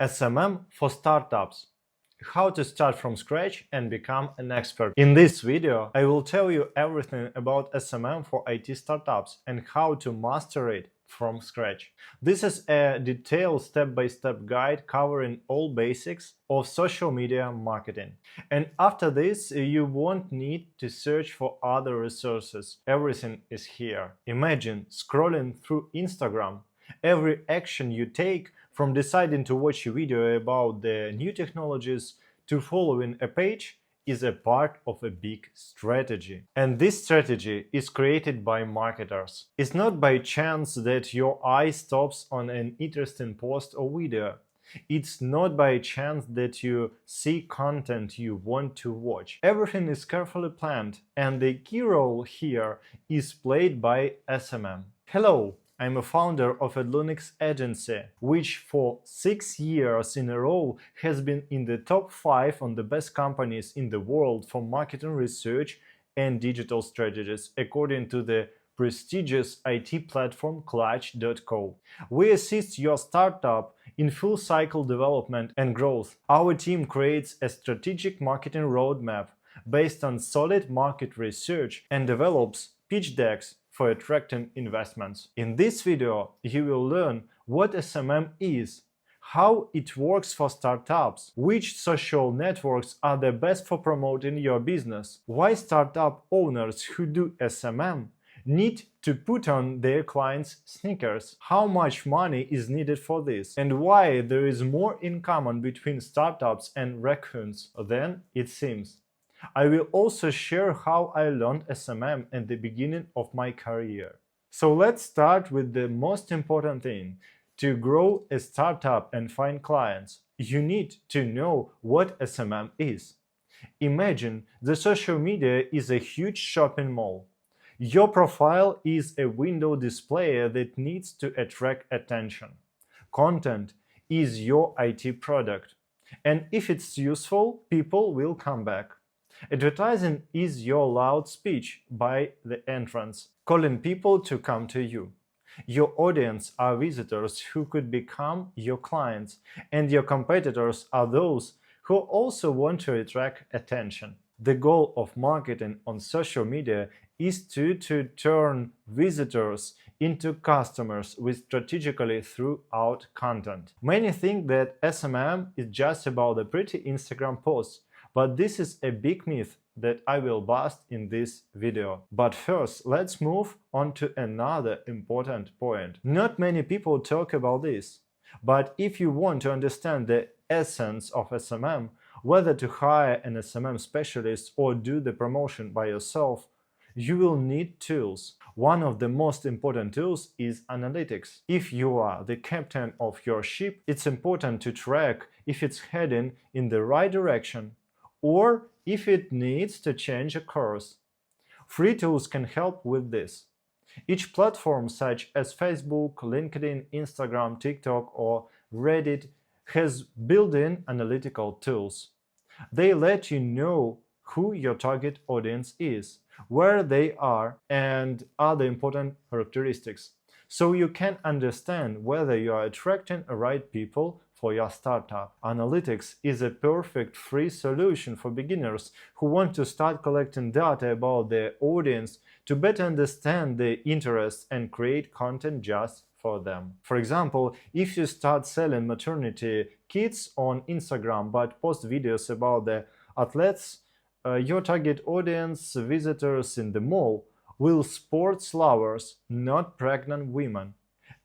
SMM for startups. How to start from scratch and become an expert. In this video, I will tell you everything about SMM for IT startups and how to master it from scratch. This is a detailed step-by-step guide covering all basics of social media marketing. And after this, you won't need to search for other resources. Everything is here. Imagine scrolling through Instagram. Every action you take, from deciding to watch a video about the new technologies to following a page, is a part of a big strategy. And this strategy is created by marketers. It's not by chance that your eye stops on an interesting post or video. It's not by chance that you see content you want to watch. Everything is carefully planned, and the key role here is played by SMM. Hello! I'm a founder of Adloonix agency, which for 6 years in a row has been in the top 5 on the best companies in the world for marketing research and digital strategies, according to the prestigious IT platform Clutch.co. We assist your startup in full cycle development and growth. Our team creates a strategic marketing roadmap based on solid market research and develops pitch decks for attracting investments. In this video, you will learn what SMM is, how it works for startups, which social networks are the best for promoting your business, why startup owners who do SMM need to put on their clients' sneakers, how much money is needed for this, and why there is more in common between startups and raccoons than it seems. I will also share how I learned SMM at the beginning of my career. So let's start with the most important thing. To grow a startup and find clients, you need to know what SMM is. Imagine the social media is a huge shopping mall. Your profile is a window display that needs to attract attention. Content is your IT product, and if it's useful, people will come back. Advertising is your loud speech by the entrance, calling people to come to you. Your audience are visitors who could become your clients, and your competitors are those who also want to attract attention. The goal of marketing on social media is to turn visitors into customers with strategically throughout content. Many think that SMM is just about the pretty Instagram posts, but this is a big myth that I will bust in this video. But first, let's move on to another important point. Not many people talk about this, but if you want to understand the essence of SMM, whether to hire an SMM specialist or do the promotion by yourself, you will need tools. One of the most important tools is analytics. If you are the captain of your ship, it's important to track if it's heading in the right direction or if it needs to change a course. Free tools can help with this. Each platform, such as Facebook, LinkedIn, Instagram, TikTok, or Reddit, has built-in analytical tools. They let you know who your target audience is, where they are, and other important characteristics, so you can understand whether you are attracting the right people for your startup. Analytics is a perfect free solution for beginners who want to start collecting data about their audience to better understand their interests and create content just for them. For example, if you start selling maternity kits on Instagram but post videos about the athletes, your target audience, visitors in the mall, will sports lovers, not pregnant women.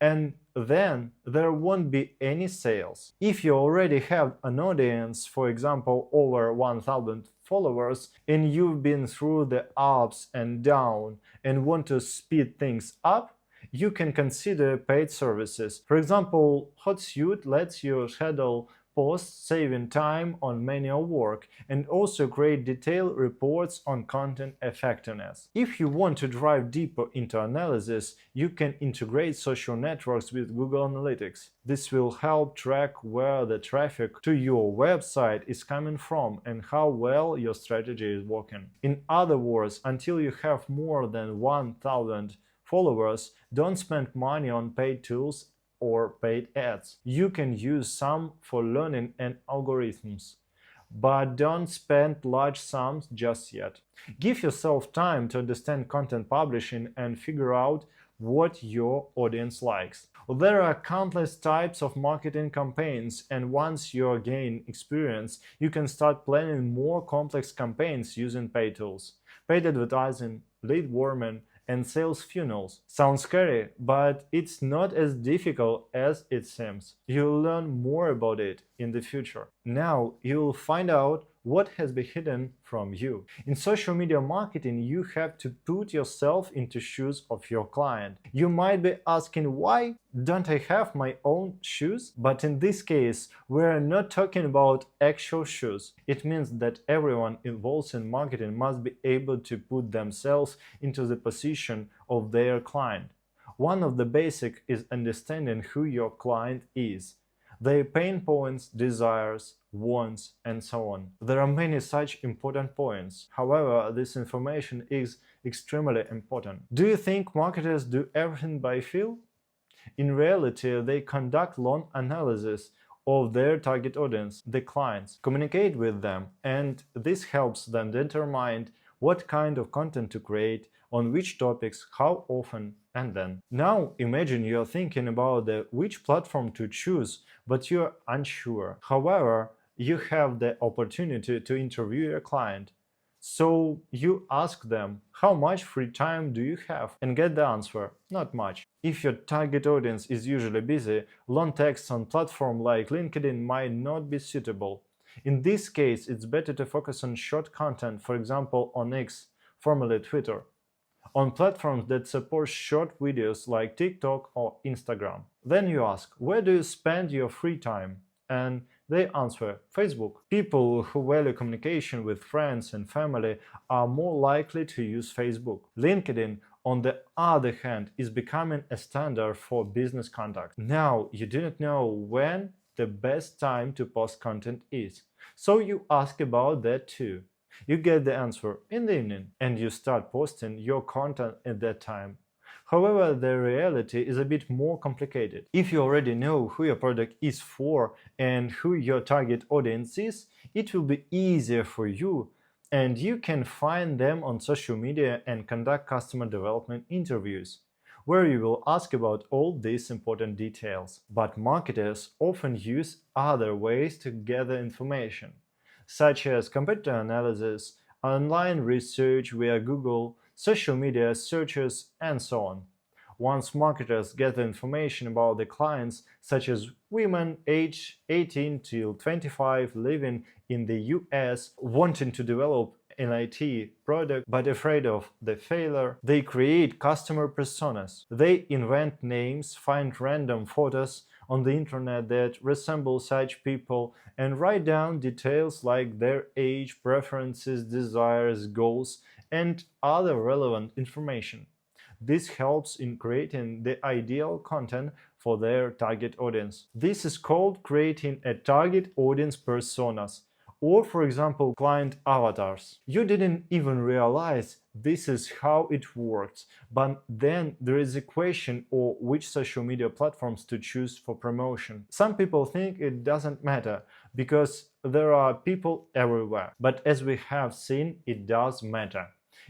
And then there won't be any sales. If you already have an audience, for example, over 1,000 followers, and you've been through the ups and downs and want to speed things up, you can consider paid services. For example, Hotsuite lets you schedule posts, saving time on manual work, and also create detailed reports on content effectiveness. If you want to dive deeper into analysis, you can integrate social networks with Google Analytics. This will help track where the traffic to your website is coming from and how well your strategy is working. In other words, until you have more than 1,000 followers, don't spend money on paid tools or paid ads. You can use some for learning and algorithms, but don't spend large sums just yet. Give yourself time to understand content publishing and figure out what your audience likes. There are countless types of marketing campaigns, and once you gain experience, you can start planning more complex campaigns using paid tools. Paid advertising, lead warming, and sales funnels. Sounds scary, but it's not as difficult as it seems. You'll learn more about it in the future. Now you'll find out what has been hidden from you. In social media marketing, you have to put yourself into shoes of your client. You might be asking, why don't I have my own shoes? But in this case, we're not talking about actual shoes. It means that everyone involved in marketing must be able to put themselves into the position of their client. One of the basics is understanding who your client is, their pain points, desires, wants, and so on. There are many such important points. However, this information is extremely important. Do you think marketers do everything by feel? In reality, they conduct long analysis of their target audience, the clients, communicate with them, and this helps them determine what kind of content to create, on which topics, how often, and then. Now imagine you're thinking about which platform to choose, but you're unsure. However, you have the opportunity to interview your client. So you ask them, how much free time do you have? And get the answer, not much. If your target audience is usually busy, long texts on platforms like LinkedIn might not be suitable. In this case, it's better to focus on short content, for example on X, formerly Twitter, on platforms that support short videos like TikTok or Instagram. Then you ask, where do you spend your free time? And they answer, Facebook. People who value communication with friends and family are more likely to use Facebook. LinkedIn, on the other hand, is becoming a standard for business contact. Now you do not know when the best time to post content is, so you ask about that too. You get the answer in the evening, and you start posting your content at that time. However, the reality is a bit more complicated. If you already know who your product is for and who your target audience is, it will be easier for you, and you can find them on social media and conduct customer development interviews, where you will ask about all these important details. But marketers often use other ways to gather information, such as competitor analysis, online research via Google, social media searches, and so on. Once marketers gather information about the clients, such as women aged 18 to 25 living in the US, wanting to develop an IT product but afraid of the failure, they create customer personas. They invent names, find random photos on the internet that resemble such people, and write down details like their age, preferences, desires, goals, and other relevant information. This helps in creating the ideal content for their target audience. This is called creating a target audience personas, or for example client avatars. You didn't even realize this is how it works, but then there is a question of which social media platforms to choose for promotion. Some people think it doesn't matter because there are people everywhere, but as we have seen, it does matter.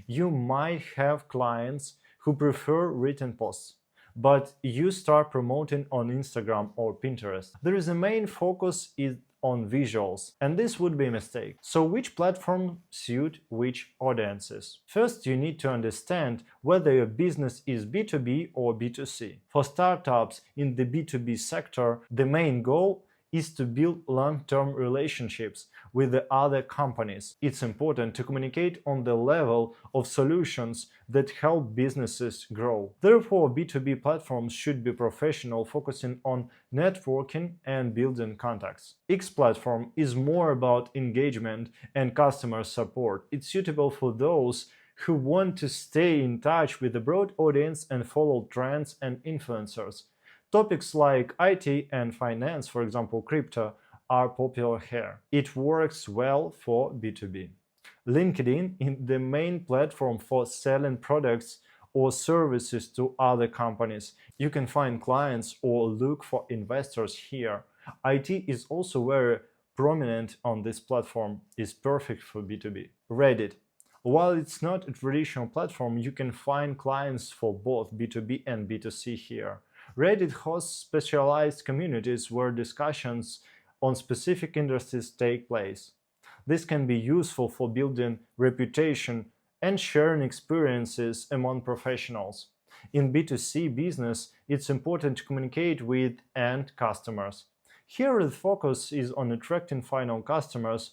You might have clients who prefer written posts, but you start promoting on Instagram or Pinterest. There is a main focus is on visuals, and this would be a mistake. So which platform suit which audiences? First, you need to understand whether your business is B2B or B2C. For startups in the B2B sector, the main goal is to build long-term relationships with the other companies. It's important to communicate on the level of solutions that help businesses grow. Therefore, B2B platforms should be professional, focusing on networking and building contacts. X platform is more about engagement and customer support. It's suitable for those who want to stay in touch with a broad audience and follow trends and influencers. Topics like IT and finance, for example crypto, are popular here. It works well for B2B. LinkedIn is the main platform for selling products or services to other companies. You can find clients or look for investors here. IT is also very prominent on this platform, is perfect for B2B. Reddit. While it's not a traditional platform, you can find clients for both B2B and B2C here. Reddit hosts specialized communities where discussions on specific industries take place. This can be useful for building reputation and sharing experiences among professionals. In B2C business, it's important to communicate with end customers. Here the focus is on attracting final customers,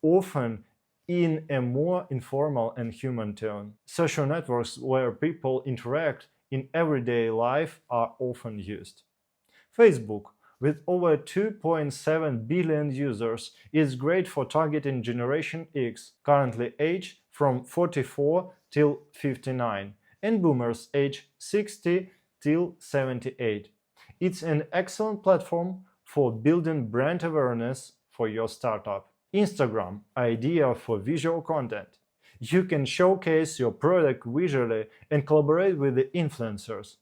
often in a more informal and human tone. Social networks where people interact in everyday life are often used. Facebook, with over 2.7 billion users, is great for targeting Generation X, currently aged from 44 till 59, and boomers aged 60 till 78. It's an excellent platform for building brand awareness for your startup. Instagram, idea for visual content. You can showcase your product visually and collaborate with the influencers.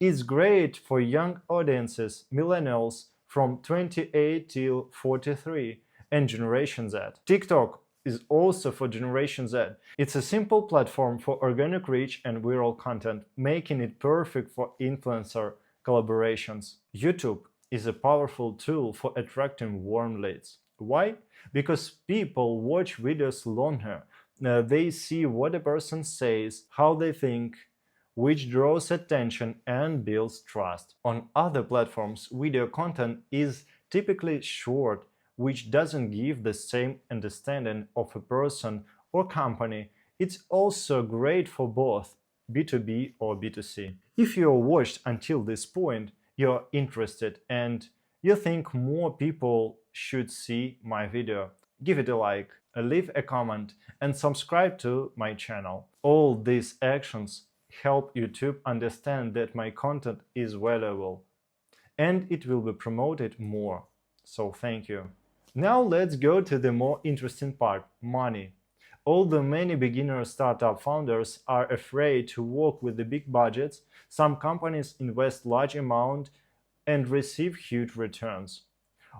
It's great for young audiences, millennials from 28 till 43, and Generation Z. TikTok is also for Generation Z. It's a simple platform for organic reach and viral content, making it perfect for influencer collaborations. YouTube is a powerful tool for attracting warm leads. Why? Because people watch videos longer. They see what a person says, how they think, which draws attention and builds trust. On other platforms, video content is typically short, which doesn't give the same understanding of a person or company. It's also great for both B2B or B2C. If you're watched until this point, you're interested and you think more people should see my video, give it a like, leave a comment, and subscribe to my channel. All these actions help YouTube understand that my content is valuable and it will be promoted more. So thank you. Now let's go to the more interesting part, money. Although many beginner startup founders are afraid to work with the big budgets, some companies invest large amounts and receive huge returns.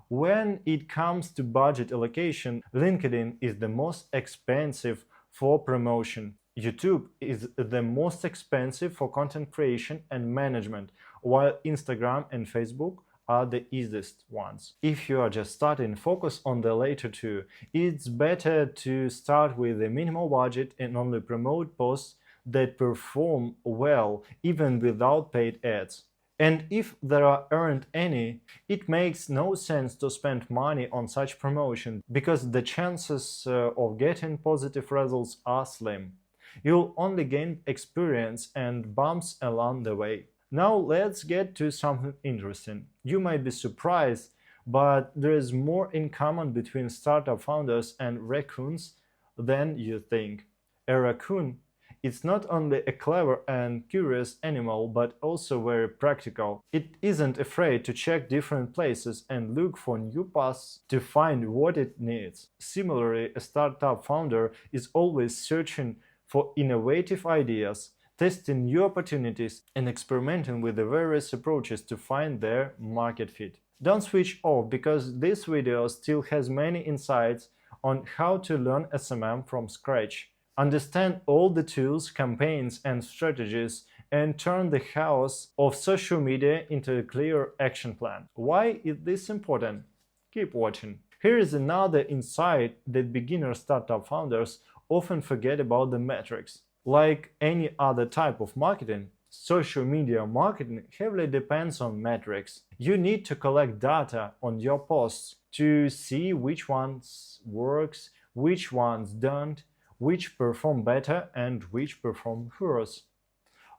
When it comes to budget allocation, LinkedIn is the most expensive for promotion. YouTube is the most expensive for content creation and management, while Instagram and Facebook are the easiest ones. If you are just starting, focus on the later two. It's better to start with a minimal budget and only promote posts that perform well, even without paid ads. And if there aren't any, it makes no sense to spend money on such promotion, because the chances of getting positive results are slim. You'll only gain experience and bumps along the way. Now let's get to something interesting. You might be surprised, but there is more in common between startup founders and raccoons than you think. A raccoon is not only a clever and curious animal, but also very practical. It isn't afraid to check different places and look for new paths to find what it needs. Similarly, a startup founder is always searching for innovative ideas, testing new opportunities, and experimenting with the various approaches to find their market fit. Don't switch off, because this video still has many insights on how to learn SMM from scratch. Understand all the tools, campaigns, and strategies, and turn the chaos of social media into a clear action plan. Why is this important? Keep watching. Here is another insight that beginner startup founders often forget about: the metrics. Like any other type of marketing, social media marketing heavily depends on metrics. You need to collect data on your posts to see which ones works, which ones don't, which perform better and which perform worse.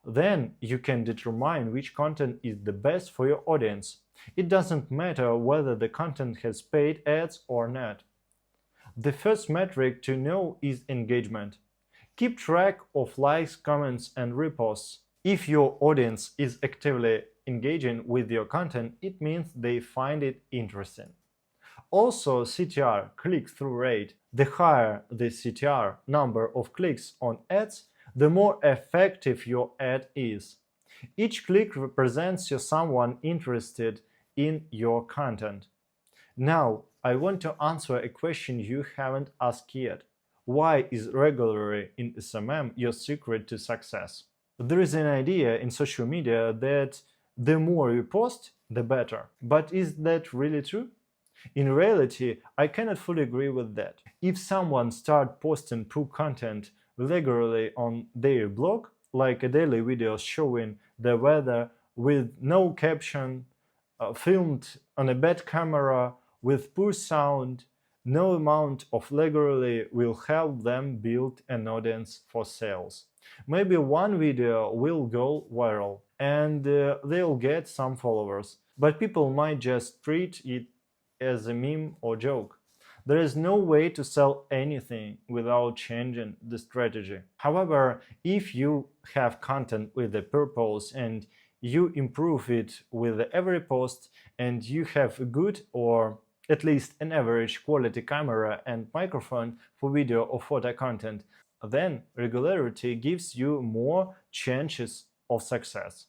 Then you can determine which content is the best for your audience. It doesn't matter whether the content has paid ads or not. The first metric to know is engagement. Keep track of likes, comments, and reposts. If your audience is actively engaging with your content, it means they find it interesting. Also, CTR, click-through rate. The higher the CTR, number of clicks on ads, the more effective your ad is. Each click represents you someone interested in your content. Now, I want to answer a question you haven't asked yet. Why is regularity in SMM your secret to success? There is an idea in social media that the more you post, the better. But is that really true? In reality, I cannot fully agree with that. If someone starts posting poor content regularly on their blog, like a daily video showing the weather with no caption, filmed on a bad camera, with poor sound, no amount of regularly will help them build an audience for sales. Maybe one video will go viral and they'll get some followers, but people might just treat it as a meme or joke. There is no way to sell anything without changing the strategy. However, if you have content with a purpose and you improve it with every post, and you have a good or at least an average quality camera and microphone for video or photo content, then regularity gives you more chances of success.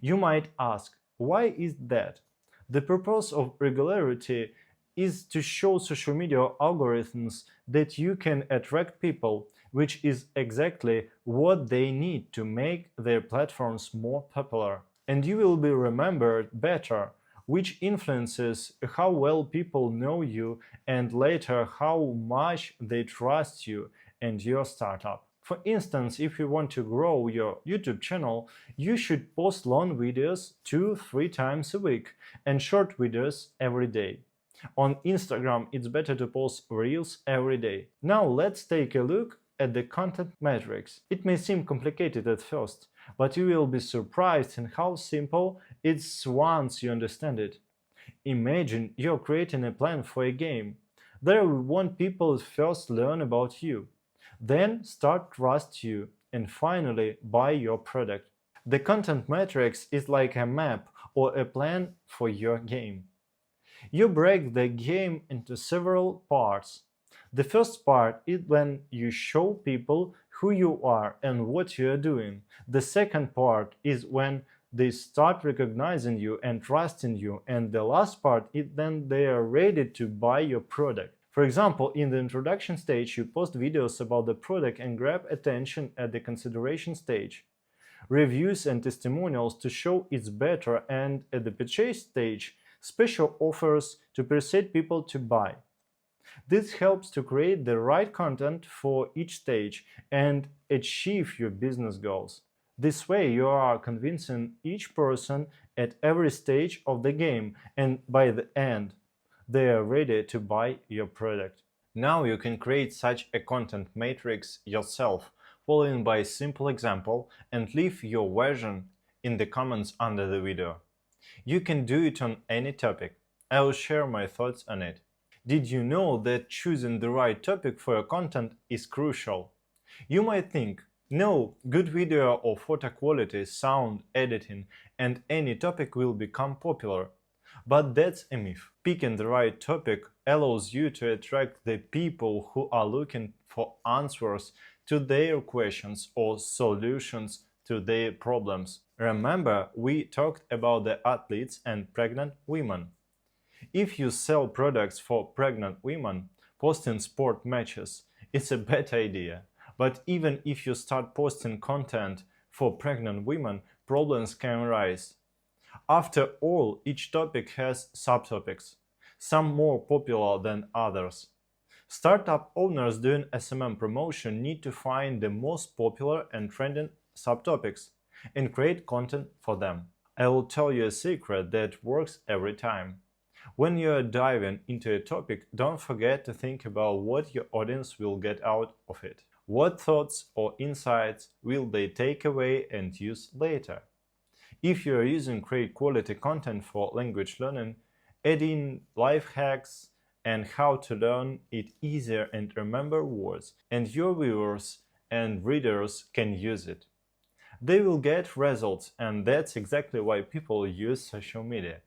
You might ask, why is that? The purpose of regularity is to show social media algorithms that you can attract people, which is exactly what they need to make their platforms more popular. And you will be remembered better, which influences how well people know you and later how much they trust you and your startup. For instance, if you want to grow your YouTube channel, you should post long videos 2-3 times a week and short videos every day. On Instagram, it's better to post reels every day. Now let's take a look at the content metrics. It may seem complicated at first, but you will be surprised in how simple it's once you understand it. Imagine you're creating a plan for a game. There we want people to first learn about you, then start trust you, and finally buy your product. The content matrix is like a map or a plan for your game. You break the game into several parts. The first part is when you show people who you are and what you are doing. The second part is when they start recognizing you and trusting you. And the last part is then they are ready to buy your product. For example, in the introduction stage, you post videos about the product and grab attention at the consideration stage. Reviews and testimonials to show it's better, and at the purchase stage, special offers to persuade people to buy. This helps to create the right content for each stage and achieve your business goals. This way you are convincing each person at every stage of the game, and by the end, they are ready to buy your product. Now you can create such a content matrix yourself, following by a simple example, and leave your version in the comments under the video. You can do it on any topic. I will share my thoughts on it. Did you know that choosing the right topic for your content is crucial? You might think, no, good video or photo quality, sound, editing, and any topic will become popular. But that's a myth. Picking the right topic allows you to attract the people who are looking for answers to their questions or solutions to their problems. Remember, we talked about the athletes and pregnant women. If you sell products for pregnant women, posting sport matches is a bad idea. But even if you start posting content for pregnant women, problems can arise. After all, each topic has subtopics, some more popular than others. Startup owners doing SMM promotion need to find the most popular and trending subtopics and create content for them. I will tell you a secret that works every time. When you are diving into a topic, don't forget to think about what your audience will get out of it. What thoughts or insights will they take away and use later? If you are using great quality content for language learning, add in life hacks and how to learn it easier and remember words, and your viewers and readers can use it. They will get results, and that's exactly why people use social media.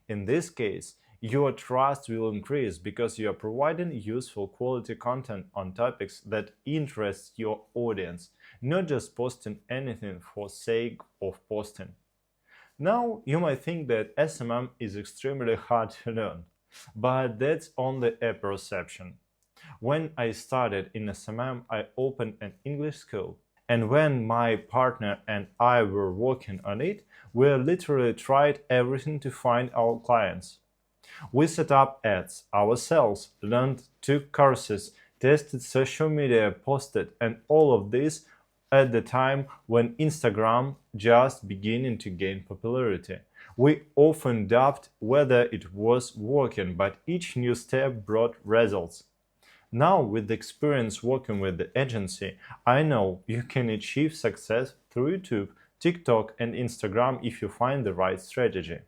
In this case, your trust will increase because you are providing useful quality content on topics that interest your audience. not just posting anything for sake of posting. Now, you might think that SMM is extremely hard to learn, but that's only a perception. When I started in SMM, I opened an English school. And when my partner and I were working on it, we literally tried everything to find our clients. We set up ads ourselves, learned, took courses, tested social media, posted, and all of this at the time when Instagram just beginning to gain popularity. We often doubted whether it was working, but each new step brought results. Now, with the experience working with the agency, I know you can achieve success through YouTube, TikTok, and Instagram if you find the right strategy.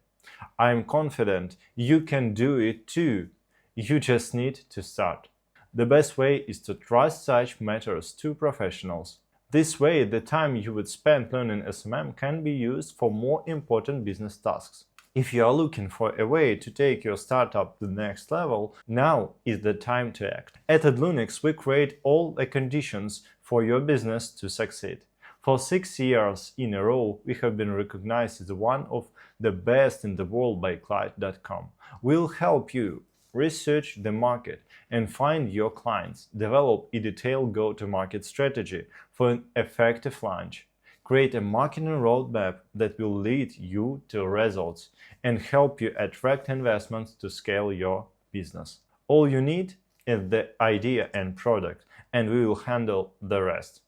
I am confident you can do it too. You just need to start. The best way is to trust such matters to professionals. This way, the time you would spend learning SMM can be used for more important business tasks. If you are looking for a way to take your startup to the next level, now is the time to act. At Adloonix, we create all the conditions for your business to succeed. For 6 years in a row, we have been recognized as one of the best in the world by Client.com. We'll help you research the market and find your clients, develop a detailed go-to-market strategy for an effective launch, create a marketing roadmap that will lead you to results, and help you attract investments to scale your business. All you need is the idea and product, and we will handle the rest.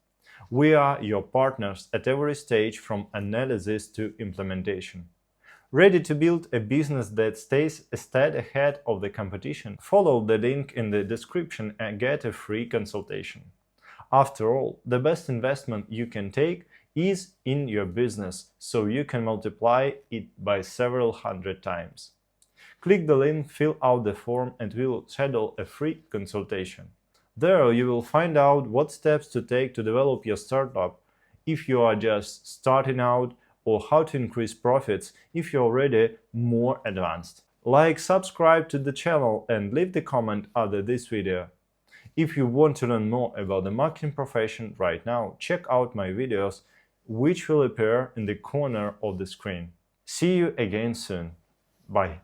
We are your partners at every stage from analysis to implementation. Ready to build a business that stays a step ahead of the competition? Follow the link in the description and get a free consultation. After all, the best investment you can take is in your business, so you can multiply it by several hundred times. Click the link, fill out the form, and we will schedule a free consultation. There you will find out what steps to take to develop your startup if you are just starting out, or how to increase profits if you're already more advanced. Like, subscribe to the channel and leave the comment under this video. If you want to learn more about the marketing profession right now, check out my videos, which will appear in the corner of the screen. See you again soon. Bye.